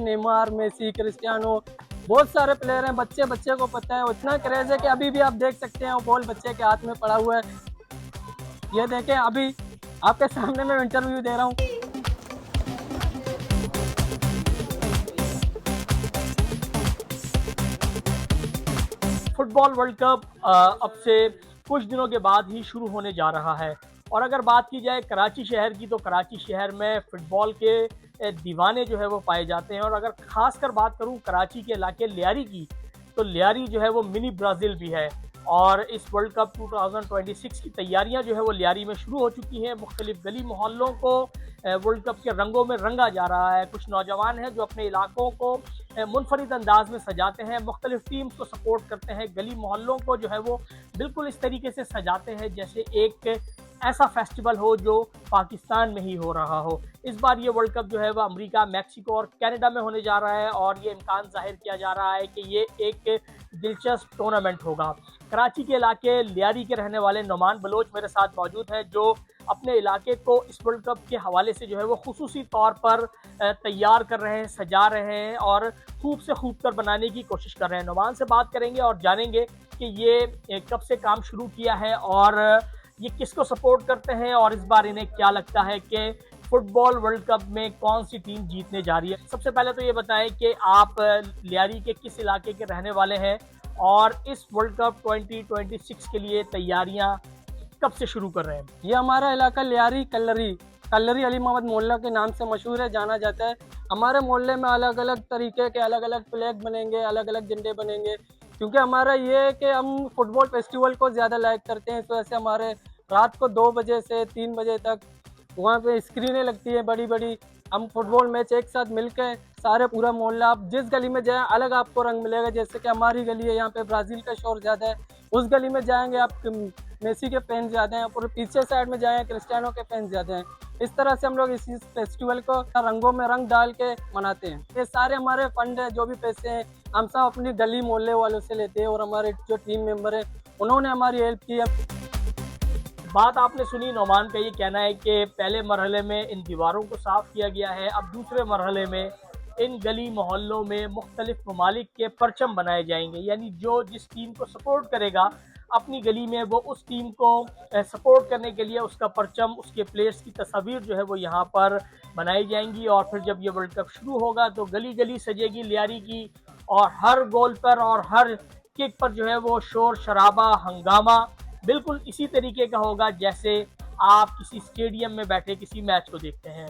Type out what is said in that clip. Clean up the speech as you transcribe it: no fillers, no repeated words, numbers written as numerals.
Neymar, Messi, Cristiano, बहुत सारे player हैं। बच्चे बच्चे को पता है, इतना क्रेज है कि अभी भी आप देख सकते हैं वो बॉल बच्चे के हाथ में पड़ा हुआ है। ये देखें, अभी आपके सामने मैं इंटरव्यू दे रहा हूँ। फुटबॉल वर्ल्ड कप अब से कुछ दिनों के बाद ही शुरू होने जा रहा है। और अगर बात की जाए कराची शहर की, तो कराची शहर में फ़ुटबॉल के दीवाने जो है वो पाए जाते हैं। और अगर ख़ासकर बात करूं कराची के इलाके लियारी की, तो लियारी जो है वो मिनी ब्राज़ील भी है। और इस वर्ल्ड कप 2026 की तैयारियां जो है वो लियारी में शुरू हो चुकी हैं। मुख्तलिफ गली मोहल्लों को वर्ल्ड कप के रंगों में रंगा जा रहा है। कुछ नौजवान हैं जो अपने इलाकों को मुनफरिद अंदाज में सजाते हैं, मुख्तलिफ टीम्स को सपोर्ट करते हैं, गली मोहल्लों को जो है वो बिल्कुल इस तरीके से सजाते हैं जैसे एक ऐसा फेस्टिवल हो जो पाकिस्तान में ही हो रहा हो। इस बार ये वर्ल्ड कप जो है वह अमेरिका, मैक्सिको और कनाडा में होने जा रहा है। और ये इम्कान जाहिर किया जा रहा है कि ये एक दिलचस्प टूर्नामेंट होगा। कराची के इलाके लियारी के रहने वाले नुमान बलोच मेरे साथ मौजूद हैं, जो अपने इलाके को इस वर्ल्ड कप के हवाले से जो है वो खुसूसी तौर पर तैयार कर रहे हैं, सजा रहे हैं और खूब से खूब कर बनाने की कोशिश कर रहे हैं। नुमान से बात करेंगे और जानेंगे कि ये कब से काम शुरू किया है और ये किसको सपोर्ट करते हैं और इस बार इन्हें क्या लगता है कि फुटबॉल वर्ल्ड कप में कौन सी टीम जीतने जा रही है। सबसे पहले तो ये बताएं कि आप लियारी के किस इलाके के रहने वाले हैं और इस वर्ल्ड कप 2026 के लिए तैयारियां कब से शुरू कर रहे हैं। ये हमारा इलाका लियारी कल्लरी कल्लरी अली मोहम्मद मोहल्ला के नाम से मशहूर है, जाना जाता है। हमारे मोहल्ले में अलग अलग तरीके के अलग अलग फ्लैग बनेंगे, अलग अलग झंडे बनेंगे, क्योंकि हमारा ये है कि हम फुटबॉल फेस्टिवल को ज़्यादा लाइक करते हैं। इस वजह से हमारे रात को 2 बजे से 3 बजे तक वहाँ पे स्क्रीनें लगती है बड़ी बड़ी। हम फुटबॉल मैच एक साथ मिलकर सारे पूरा मोहल्ला, आप जिस गली में जाएं अलग आपको रंग मिलेगा। जैसे कि हमारी गली है, यहाँ पे ब्राज़ील का शोर ज़्यादा है, उस गली में जाएंगे आप मेसी के फैन ज़्यादा हैं, और पीछे साइड में जाएँ क्रिस्टियानो के फैन ज़्यादा हैं। इस तरह से हम लोग इस फेस्टिवल को रंगों में रंग डाल के मनाते हैं। ये सारे हमारे फंड है, जो भी पैसे हैं हम सब अपनी गली मोहल्ले वालों से लेते हैं और हमारे जो टीम मेंबर हैं उन्होंने हमारी हेल्प की है। बात आपने सुनी, नौमान का ये कहना है कि पहले मरहले में इन दीवारों को साफ़ किया गया है, अब दूसरे मरहले में इन गली मोहल्लों में मुख्तलिफ ममालिक के परचम बनाए जाएंगे। यानी जो जिस टीम को सपोर्ट करेगा अपनी गली में, वो उस टीम को सपोर्ट करने के लिए उसका परचम, उसके प्लेयर्स की तस्वीर जो है वो यहाँ पर बनाई जाएंगी। और फिर जब ये वर्ल्ड कप शुरू होगा तो गली गली सजेगी लियारी की, और हर गोल पर और हर किक पर जो है वो शोर शराबा हंगामा बिल्कुल इसी तरीके का होगा जैसे आप किसी स्टेडियम में बैठे किसी मैच को देखते हैं।